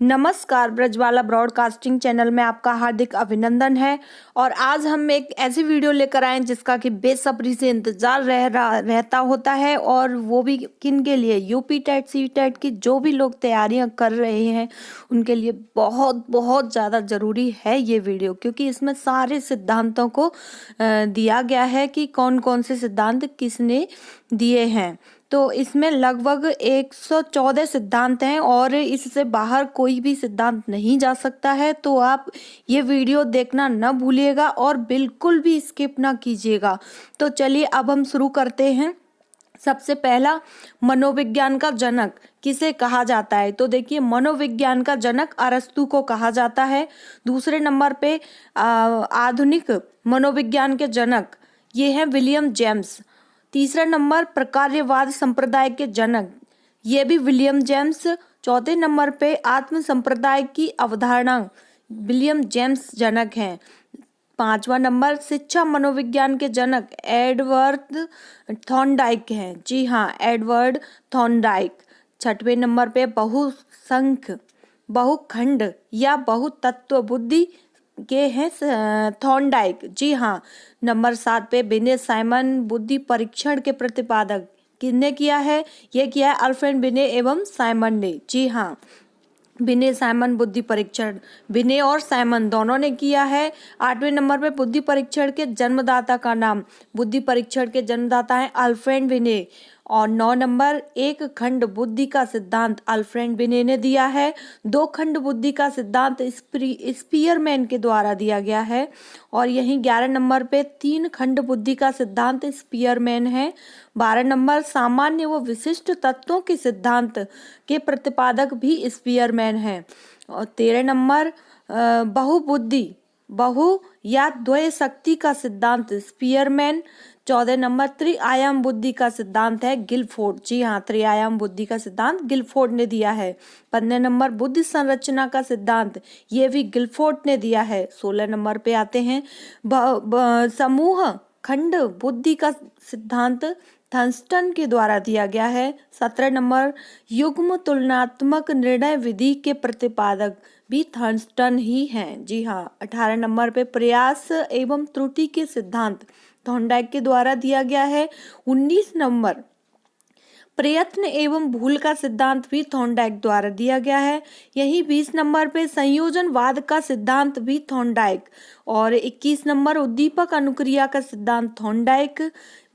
नमस्कार, Brajwala broadcasting channel में आपका हार्दिक अभिनंदन है। और आज हम एक ऐसी वीडियो लेकर आए हैं जिसका कि बेसब्री से इंतजार रहता होता है, और वो भी किन के लिए, यूपी टेट सी टेट की जो भी लोग तैयारियां कर रहे हैं उनके लिए बहुत बहुत ज़्यादा ज़रूरी है ये वीडियो, क्योंकि इसमें सारे सिद्धांतों को दिया गया है कि कौन कौन से सिद्धांत किसने दिए हैं। तो इसमें लगभग 114 सिद्धांत हैं और इससे बाहर कोई भी सिद्धांत नहीं जा सकता है। तो आप ये वीडियो देखना न भूलिएगा और बिल्कुल भी स्किप ना कीजिएगा। तो चलिए अब हम शुरू करते हैं। सबसे पहला, मनोविज्ञान का जनक किसे कहा जाता है? तो देखिए, मनोविज्ञान का जनक अरस्तु को कहा जाता है। दूसरे नंबर पे आधुनिक मनोविज्ञान के जनक ये हैं विलियम जेम्स। तीसरा नंबर, प्रकार्यवाद संप्रदाय के जनक ये भी विलियम जेम्स। चौथे नंबर पे आत्म संप्रदाय की अवधारणा विलियम जेम्स जनक हैं। पांचवा नंबर, शिक्षा मनोविज्ञान के जनक एडवर्ड थॉर्नडाइक हैं। जी हाँ, एडवर्ड थॉर्नडाइक। छठवें नंबर पे बहुसंख्य, बहुखंड या बहुतत्व बुद्धि के हैं थॉर्नडाइक। जी हाँ। नंबर 7 पे बिने साइमन बुद्धि परीक्षण के प्रतिपादक किसने किया है? ये किया है अल्फ्रेड बिने एवं साइमन ने। जी हाँ, बिने साइमन बुद्धि परीक्षण, बिने और साइमन दोनों ने किया है। 8वें नंबर पे बुद्धि परीक्षण के जन्मदाता का नाम, बुद्धि परीक्षण के जन्मदाता है अल्फ्रेड बिने। और 9 नंबर, एक खंड बुद्धि का सिद्धांत अल्फ्रेड बिने ने दिया है। 2 खंड बुद्धि का सिद्धांत स्पीयरमैन के द्वारा दिया गया है। और यहीं 11 नंबर पे 3 खंड बुद्धि का सिद्धांत स्पीयरमैन है। 12 नंबर, सामान्य व विशिष्ट तत्वों के सिद्धांत के प्रतिपादक भी स्पीयरमैन है। और 13 नंबर, बहुबुद्धि, बहु या द्वय शक्ति का सिद्धांत स्पीयरमैन। 14 नंबर, त्रिआयाम बुद्धि का सिद्धांत है गिलफोर्ड। जी हाँ, त्रिआयाम बुद्धि का सिद्धांत गिलफोर्ड ने दिया है। 15 नंबर, बुद्धि संरचना का सिद्धांत ये भी गिलफोर्ड ने दिया है। 16 नंबर पे आते हैं, समूह खंड बुद्धि का सिद्धांत थर्स्टन के द्वारा दिया गया है। 17 नंबर, युग्म तुलनात्मक निर्णय विधि के प्रतिपादक भी थर्स्टन ही हैं। जी हाँ। 18 नंबर पे प्रयास एवं त्रुटि के सिद्धांत थॉर्नडाइक के द्वारा दिया गया है। 19 नंबर, प्रयत्न एवं भूल का सिद्धांत भी थॉर्नडाइक द्वारा दिया गया है। यही 20 नंबर पे संयोजनवाद का सिद्धांत भी थॉर्नडाइक। और 21 नंबर, उद्दीपक अनुक्रिया का सिद्धांत थॉर्नडाइक।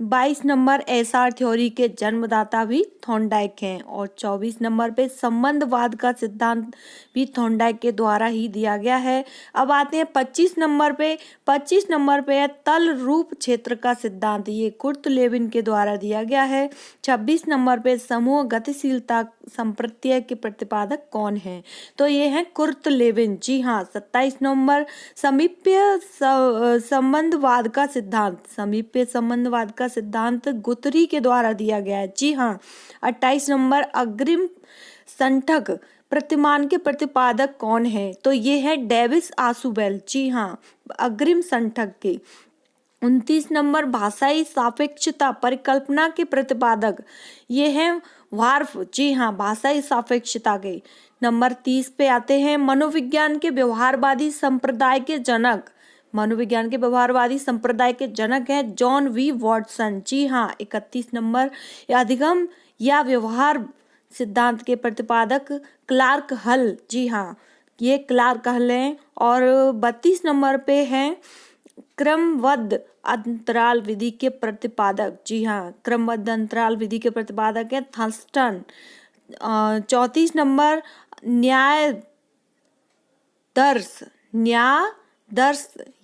22 नंबर, एसआर थ्योरी के जन्मदाता भी थॉर्नडाइक हैं। और 24 नंबर पे संबंधवाद का सिद्धांत भी थॉर्नडाइक के द्वारा ही दिया गया है। अब आते हैं 25 नंबर पे। 25 नंबर पे है तल रूप क्षेत्र का सिद्धांत, ये कुर्ट लेविन के द्वारा दिया गया है। 26 नंबर पे समूह गतिशीलता संप्रत्यय के प्रतिपादक कौन है? तो ये है कुर्ट लेविन। जी हाँ। 27 नंबर, समीप्य संबंधवाद का सिद्धांत, समीप्य संबंधवाद का सिद्धांत गुथरी के द्वारा दिया गया है। जी हाँ। 28 नंबर, अग्रिम संठक प्रतिमान के प्रतिपादक कौन है? तो ये है डेविस आशुबेल। जी हाँ, अग्रिम संठक के। 29 नंबर, भाषाई सापेक्षता परिकल्पना के प्रतिपादक ये हैं वार्फ। जी हाँ, भाषाई सापेक्षता के। नंबर 30 पे आते हैं, मनोविज्ञान के व्यवहारवादी संप्रदाय के जनक, मनोविज्ञान के व्यवहारवादी संप्रदाय के जनक हैं जॉन वी वॉटसन। जी हाँ। 31 नंबर, अधिगम या व्यवहार सिद्धांत के प्रतिपादक क्लार्क हल। जी हाँ, ये क्लार्क हल हैं। और 32 नंबर पे हैं क्रमबद्ध अंतराल विधि के प्रतिपादक। जी हाँ, क्रमबद्ध अंतराल विधि के प्रतिपादक है थर्स्टन। 34 नंबर, न्याय दर्श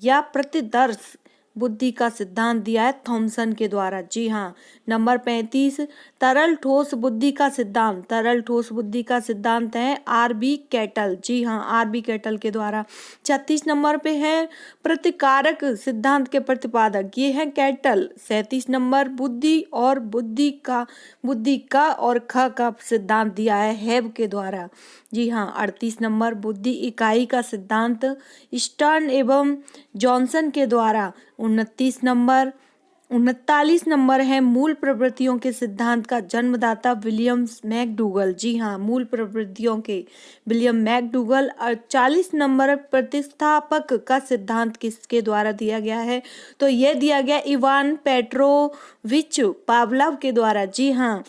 या प्रतिदर्श बुद्धि का सिद्धांत दिया है थॉमसन के द्वारा। जी हाँ। नंबर 35, तरल ठोस बुद्धि का सिद्धांत, तरल ठोस बुद्धि का सिद्धांत है आर.बी. कैटल। जी हाँ, आर.बी. कैटल के द्वारा। 36 नंबर पे है प्रतिकारक सिद्धांत के प्रतिपादक, ये है कैटल। 37 नंबर, बुद्धि का और ख का सिद्धांत दिया है हेब के द्वारा। जी हाँ। 38 नंबर, बुद्धि इकाई का सिद्धांत स्टर्न एवं जॉनसन के द्वारा। 29 नंबर, 39 नंबर है मूल प्रवृत्तियों के सिद्धांत का जन्मदाता विलियम मैकडूगल। जी हाँ, मूल प्रवृत्तियों के विलियम मैकडूगल। और 40 नंबर प्रतिस्थापक का सिद्धांत किसके द्वारा दिया गया है? तो ये दिया गया इवान पेट्रोविच पावलोव के द्वारा। जी हाँ।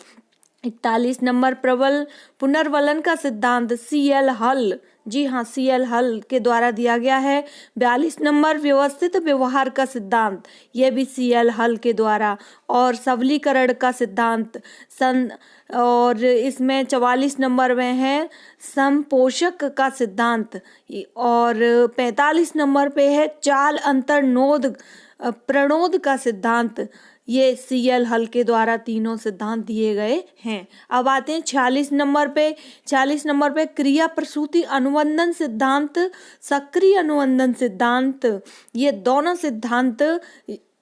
41 नंबर प्रबल पुनर्वलन का सिद्धांत CL हल। जी हाँ, CL हल के द्वारा दिया गया है। 42 नंबर व्यवस्थित व्यवहार का सिद्धांत, ये भी CL हल के द्वारा। और सबलीकरण का सिद्धांत और इसमें 44 नंबर में है समपोषक का सिद्धांत। और 45 नंबर पे है चाल अंतर्नोद प्रणोद का सिद्धांत। ये CL हल के द्वारा तीनों सिद्धांत दिए गए हैं। अब आते हैं 46 नंबर पे। 46 नंबर पे क्रिया प्रसूति अनुबंधन सिद्धांत, सक्रिय अनुबंधन सिद्धांत, ये दोनों सिद्धांत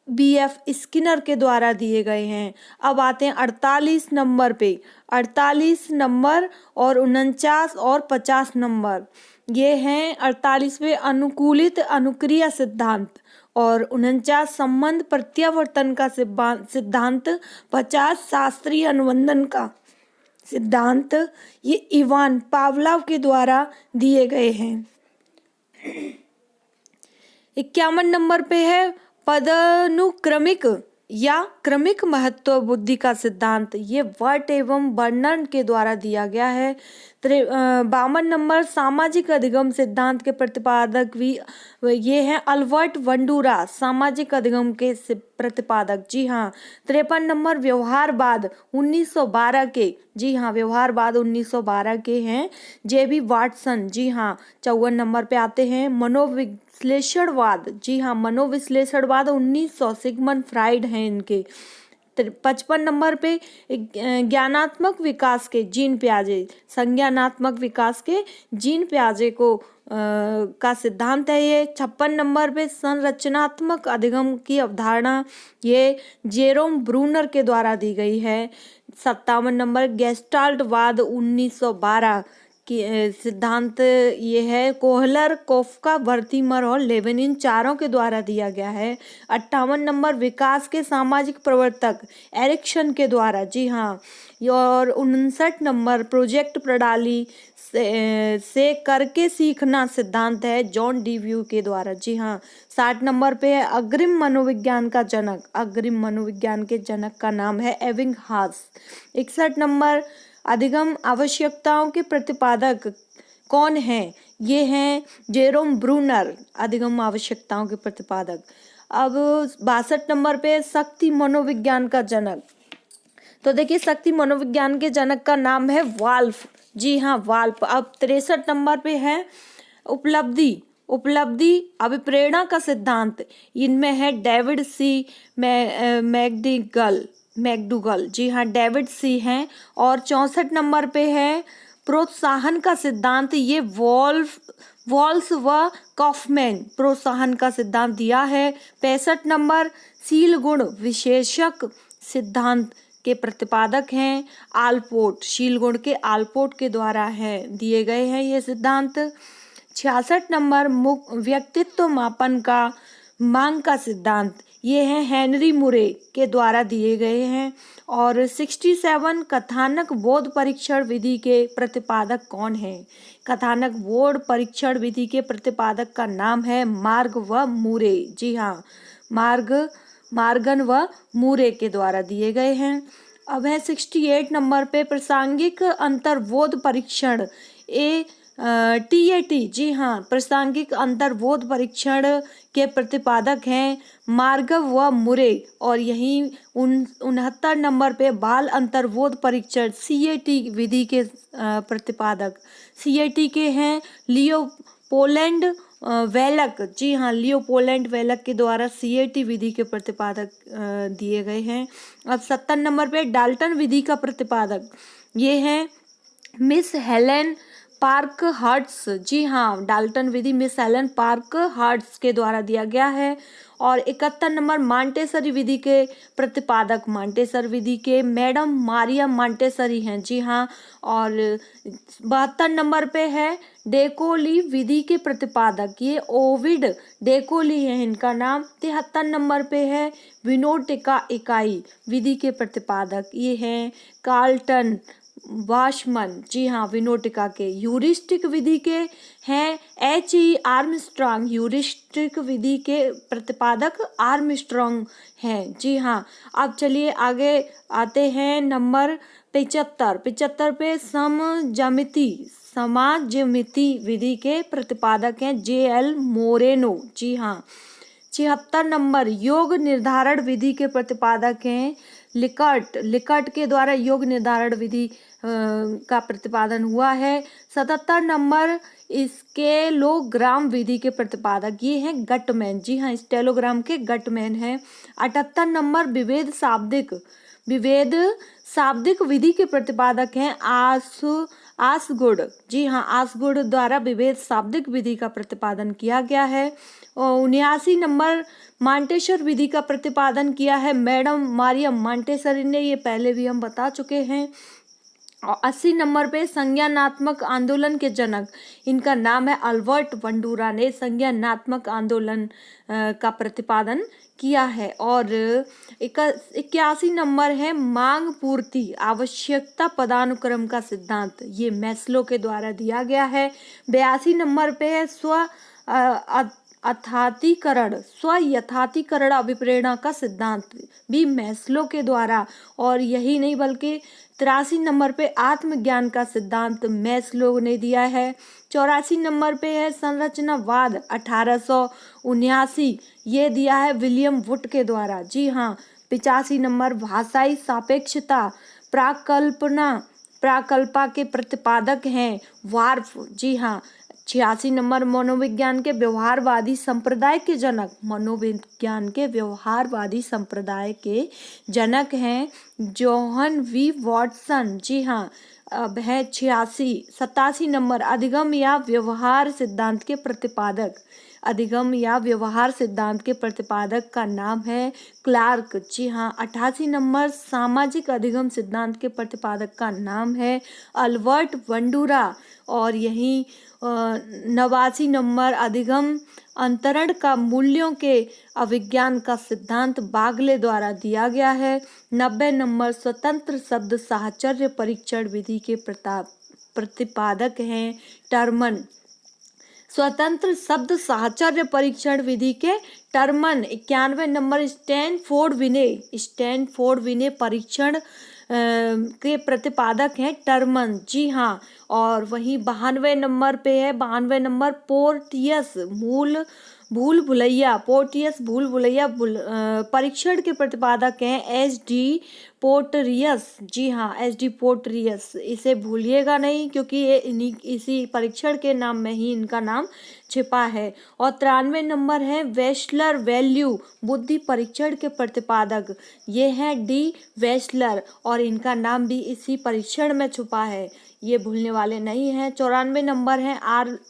BF स्किनर के द्वारा दिए गए हैं। अब आते हैं 48 नंबर पे। 48 नंबर और 49 और 50 नंबर, ये हैं 48वें अनुकूलित अनुक्रिया सिद्धांत और 49 संबंध प्रत्यावर्तन का सिद्धांत, 50 शास्त्रीय अनुबंधन का सिद्धांत। ये इवान पावलोव के द्वारा दिए गए हैं। 51 नंबर पे है पदानुक्रमिक या क्रमिक महत्व बुद्धि का सिद्धांत, ये वर्ट एवं बर्नन के द्वारा दिया गया है। 52 नंबर सामाजिक अधिगम सिद्धांत के प्रतिपादक भी ये हैं अल्बर्ट बंडूरा, सामाजिक अधिगम के प्रतिपादक। जी हाँ। 53 नंबर व्यवहारवाद 1912 के। जी हाँ, व्यवहारवाद 1912 के हैं JB वाटसन। जी हाँ। 54 नंबर पे आते हैं मनोविश्लेषणवाद। जी हाँ, मनोविश्लेषणवाद 1900 सिगमंड फ्राइड हैं इनके। 55 नंबर पे ज्ञानात्मक विकास के जीन पियाजे, संज्ञानात्मक विकास के जीन पियाजे को का सिद्धांत है ये। 56 नंबर पे संरचनात्मक अधिगम की अवधारणा, ये जेरोम ब्रूनर के द्वारा दी गई है। 57 नंबर गेस्टाल्टवाद 1912 की सिद्धांत ये है कोहलर, कोफका, वर्थिमर और लेविन, इन चारों के द्वारा दिया गया है। 58 नंबर विकास के सामाजिक प्रवर्तक एरिक्सन के द्वारा। जी हाँ। और 59 नंबर प्रोजेक्ट प्रणाली से करके सीखना सिद्धांत है जॉन डीव्यू के द्वारा। जी हाँ। 60 नंबर पे है अग्रिम मनोविज्ञान का जनक, अग्रिम मनोविज्ञान के जनक का नाम है एबिंगहास। 61 नंबर अधिगम आवश्यकताओं के प्रतिपादक कौन है? ये हैं जेरोम ब्रूनर, अधिगम आवश्यकताओं के प्रतिपादक। अब 62 नंबर पे शक्ति मनोविज्ञान का जनक, तो देखिए शक्ति मनोविज्ञान के जनक का नाम है वाल्फ। जी हाँ, वाल्फ। अब 63 नंबर पे है उपलब्धि अभिप्रेरणा का सिद्धांत, इनमें है डेविड C मैकडूगल। जी हाँ, डेविड C हैं। और 64 नंबर पे है प्रोत्साहन का सिद्धांत, ये वॉल्स व कॉफमैन प्रोत्साहन का सिद्धांत दिया है। 65 नंबर शील गुण विशेषक सिद्धांत के प्रतिपादक हैं आलपोर्ट, शील गुण के आलपोर्ट के द्वारा है दिए गए हैं ये सिद्धांत। 66 नंबर व्यक्तित्व मापन का मांग का सिद्धांत, ये है हेनरी मुरे के द्वारा दिए गए हैं। और 67 कथानक बोध परीक्षण विधि के प्रतिपादक कौन है? कथानक बोध परीक्षण विधि के प्रतिपादक का नाम है मार्ग व मूरे। जी हाँ, मार्गन व मूरे के द्वारा दिए गए हैं। अब है 68 नंबर पे प्रासंगिक अंतर्बोध परीक्षण TAT। जी हाँ, प्रासंगिक अंतर्बोध परीक्षण के प्रतिपादक हैं मार्गव व मुरे। और यही 69 नंबर पे बाल अंतर्बोध परीक्षण CAT विधि के प्रतिपादक CAT के हैं लियोपोल्ड वेलक। जी हाँ, लियोपोल्ड वेलक के द्वारा CAT विधि के प्रतिपादक दिए गए हैं। अब 70 नंबर पे डाल्टन विधि का प्रतिपादक ये हैं मिस हेलेन पार्क हर्ट्स, जी हाँ, डाल्टन विधि मिस एलन पार्क हर्ट्स के द्वारा दिया गया है। और 71 नंबर मांटेसरी विधि के प्रतिपादक, मांटेसर विधि के मैडम मारिया मांटेसरी हैं, जी हाँ। और 72 नंबर पे है डेकोली विधि के प्रतिपादक, ये ओविड डेकोली है इनका नाम। 73 नंबर पे है विनोटिका इकाई विधि के प्रतिपादक, ये हैं कार्लटन वाशमन, जी हाँ, विनोटिका के। यूरिस्टिक विधि के हैं H.E. आर्मस्ट्रांग, यूरिस्टिक विधि के प्रतिपादक आर्मस्ट्रांग हैं, जी हाँ। अब चलिए आगे आते हैं नंबर 75। 75 पे समाजमिति विधि के प्रतिपादक हैं J.L. मोरेनो, जी हाँ। 76 नंबर योग निर्धारण विधि के प्रतिपादक हैं लिकर्ट के द्वारा योग निर्धारण विधि का प्रतिपादन हुआ है। 77 नंबर स्टेलोग्राम विधि के प्रतिपादक ये हैं गटमैन, जी हाँ, स्टेलोग्राम के गटमैन हैं। 78 नंबर विभेद शाब्दिक विधि के प्रतिपादक हैं आसगुड, जी हाँ, आसगुड द्वारा विभेद शाब्दिक विधि का प्रतिपादन किया गया है। 79 नंबर मांटेसर विधि का प्रतिपादन किया है मैडम मारिया मांटेसरी ने, ये पहले भी हम बता चुके हैं। और 80 नंबर पे संज्ञानात्मक आंदोलन के जनक, इनका नाम है अल्बर्ट बंडूरा ने संज्ञानात्मक आंदोलन का प्रतिपादन किया है। और 81 नंबर है मांग पूर्ति आवश्यकता पदानुक्रम का सिद्धांत, ये मैस्लो के द्वारा दिया गया है। 82 नंबर पे है स्वयथातीकरण अभिप्रेरणा का सिद्धांत, भी मैस्लो के द्वारा। और यही नहीं बल्कि 83 नंबर पे आत्मज्ञान का सिद्धांत मैस्लो ने दिया है। 84 नंबर पे है संरचनावाद 1879, ये दिया है विलियम वुड के द्वारा, जी हाँ। 85 नंबर भाषाई सापेक्षता प्राकल्पा के प्रतिपादक हैं वार्फ, जी हाँ। 86 नंबर मनोविज्ञान के व्यवहारवादी संप्रदाय के जनक, मनोविज्ञान के व्यवहारवादी संप्रदाय के जनक हैं जोहन वी वॉटसन, जी हाँ। अब है 87 नंबर अधिगम या व्यवहार सिद्धांत के प्रतिपादक, अधिगम या व्यवहार सिद्धांत के प्रतिपादक का नाम है क्लार्क, जी हाँ। 88 नंबर सामाजिक अधिगम सिद्धांत के प्रतिपादक का नाम है अल्बर्ट बंडूरा। और यही 89 नंबर अधिगम अंतरण का मूल्यों के अभिज्ञान का सिद्धांत बागले द्वारा दिया गया है। 90 नंबर स्वतंत्र शब्द साहचर्य परीक्षण विधि के प्रतिपादक हैं टर्मन, स्वतंत्र शब्द साहचर्य परीक्षण विधि के टर्मन। 91 नंबर स्टैनफोर्ड विनय परीक्षण के प्रतिपादक हैं टर्मन, जी हाँ। और वही 92 नंबर पे है 92 नंबर पोर्टियस भूल भुलैया परीक्षण के प्रतिपादक हैं एच.डी. पोर्टरियस, जी हाँ, एच.डी. पोर्टरियस, इसे भूलिएगा नहीं क्योंकि ये इसी परीक्षण के नाम में ही इनका नाम छिपा है। और 93 नंबर है वेस्लर वैल्यू बुद्धि परीक्षण के प्रतिपादक, ये हैं डी वेस्लर, और इनका नाम भी इसी परीक्षण में छुपा है, ये भूलने वाले नहीं हैं। 94 नंबर है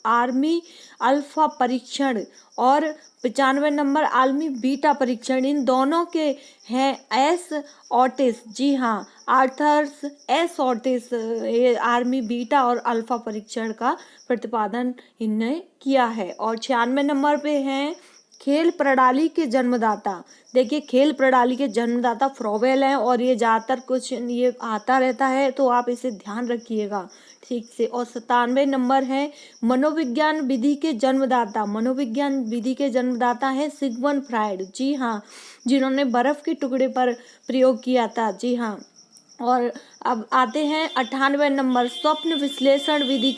आर्मी अल्फा परीक्षण और 95 नंबर आर्मी बीटा परीक्षण, इन दोनों के हैं एस ऑटिस, जी हाँ, आर्थर्स एस ऑटिस, ये आर्मी बीटा और अल्फा परीक्षण का प्रतिपादन इनने किया है। और 96 नंबर पे हैं खेल प्रणाली के जन्मदाता, देखिए खेल प्रणाली के जन्मदाता फ्रोवेल हैं, और ये ज़्यादातर कुछ ये आता रहता है तो आप इसे ध्यान रखिएगा ठीक से। और 97 नंबर है मनोविज्ञान विधि के जन्मदाता हैं सिगमंड फ्रायड, जी हाँ, जिन्होंने बर्फ के टुकड़े पर प्रयोग किया था, जी हाँ। और अब आते हैं 98 नंबर स्वप्न विश्लेषण विधि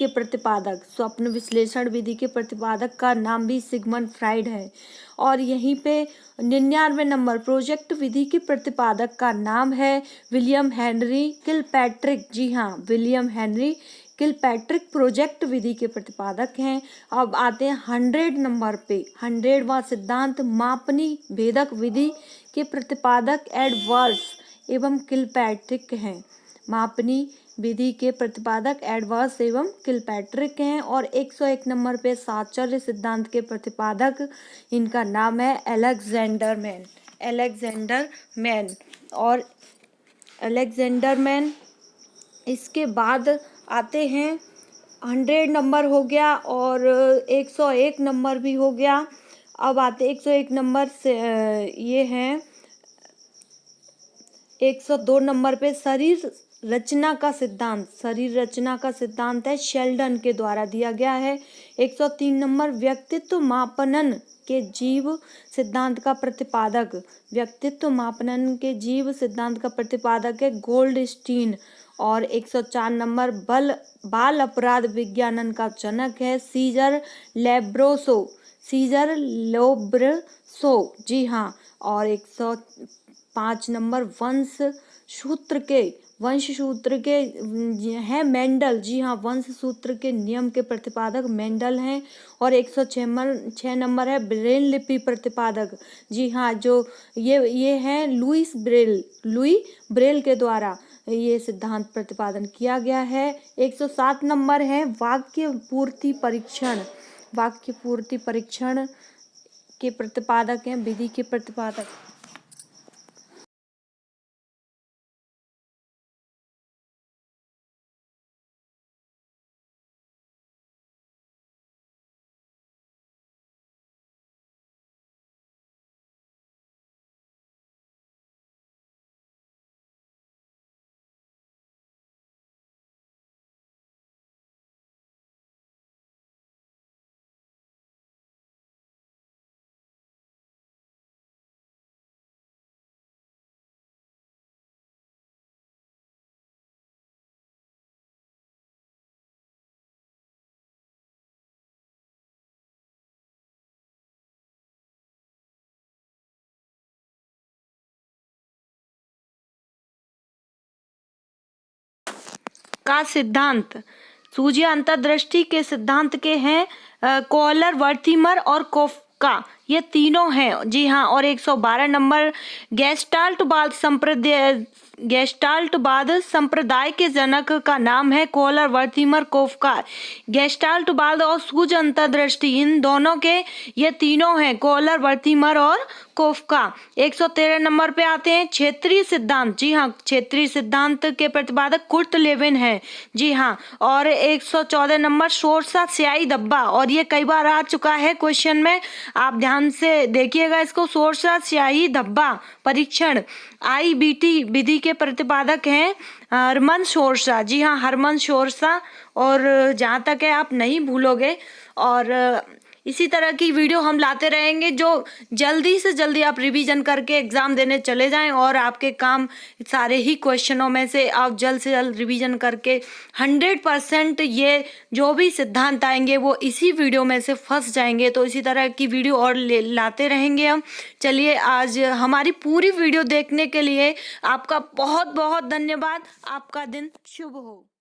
के प्रतिपादक का नाम भी सिगमंड फ्रायड है। और यहीं पे 99 नंबर प्रोजेक्ट विधि के प्रतिपादक का नाम है विलियम हेनरी किलपैट्रिक, जी हाँ, विलियम हेनरी किलपैट्रिक प्रोजेक्ट विधि के प्रतिपादक हैं। अब आते हैं 100 नंबर पे 100वां सिद्धांत मापनी भेदक विधि के प्रतिपादक एडवर्ड्स एवं किलपैट्रिक हैं। मापनी विधि के प्रतिपादक एडवर्स एवं किलपैट्रिक हैं। और 101 नंबर पे साहचर्य सिद्धांत के प्रतिपादक, इनका नाम है अलेक्जेंडर मैन। अलेक्जेंडर मैन और अलेक्जेंडर मैन। इसके बाद आते हैं 100 नंबर हो गया और 101 नंबर भी हो गया। अब आते 101 नंबर से ये हैं 102 नंबर पे शरीर रचना का सिद्धांत। शरीर रचना का सिद्धांत है शेल्डन के द्वारा दिया गया है। 103 नंबर व्यक्तित्व मापनन के जीव सिद्धांत का प्रतिपादक। व्यक्तित्व मापनन के जीव सिद्धांत का प्रतिपादक है गोल्डस्टीन। और 104 नंबर बाल अपराध विज्ञानन का जनक है सीजर लेब्रोसो। सीजर लोब्रोसो, जी हाँ। और 105 नंबर वंश सूत्र के हैं मेंडल, जी हाँ। वंश सूत्र के नियम के प्रतिपादक मेंडल हैं। और 106 नंबर है ब्रेल लिपि प्रतिपादक, जी हाँ। जो ये हैं लुई ब्रेल के द्वारा ये सिद्धांत प्रतिपादन किया गया है। 107 नंबर है वाक्य पूर्ति परीक्षण। वाक्य पूर्ति परीक्षण के प्रतिपादक हैं विधि के प्रतिपादक। का सिद्धांत सूझी अंतर्दृष्टि के सिद्धांत के हैं कॉलर, वर्थिमर और कोफ्का, ये तीनों हैं, जी हाँ। और 112 नंबर गेस्टाल्टवाद संप्रदाय के जनक का नाम है कॉलर, वर्थिमर, कोफ्का। गेस्टाल्टवाद और सूझ अंतर्दृष्टि, इन दोनों के ये तीनों हैं कॉलर, वर्थिमर और कोफ्का। 113 नंबर पे आते हैं क्षेत्रीय सिद्धांत, जी हाँ। क्षेत्रीय सिद्धांत के प्रतिपादक कुर्ट लेविन है, जी हाँ। और 114 नंबर शोरसा स्याही धब्बा, और ये कई बार आ चुका है क्वेश्चन में, आप ध्यान से देखिएगा इसको। शोरसा स्याही धब्बा परीक्षण IBT विधि के प्रतिपादक हैं हरमन शोरसा, जी हाँ। हरमन शोरसा। और जहाँ तक है आप नहीं भूलोगे। और इसी तरह की वीडियो हम लाते रहेंगे जो जल्दी से जल्दी आप रिवीजन करके एग्जाम देने चले जाएं और आपके काम सारे ही क्वेश्चनों में से आप जल्द से जल्द रिवीजन करके 100% ये जो भी सिद्धांत आएंगे वो इसी वीडियो में से फंस जाएंगे। तो इसी तरह की वीडियो और लाते रहेंगे हम। चलिए, आज हमारी पूरी वीडियो देखने के लिए आपका बहुत बहुत धन्यवाद। आपका दिन शुभ हो।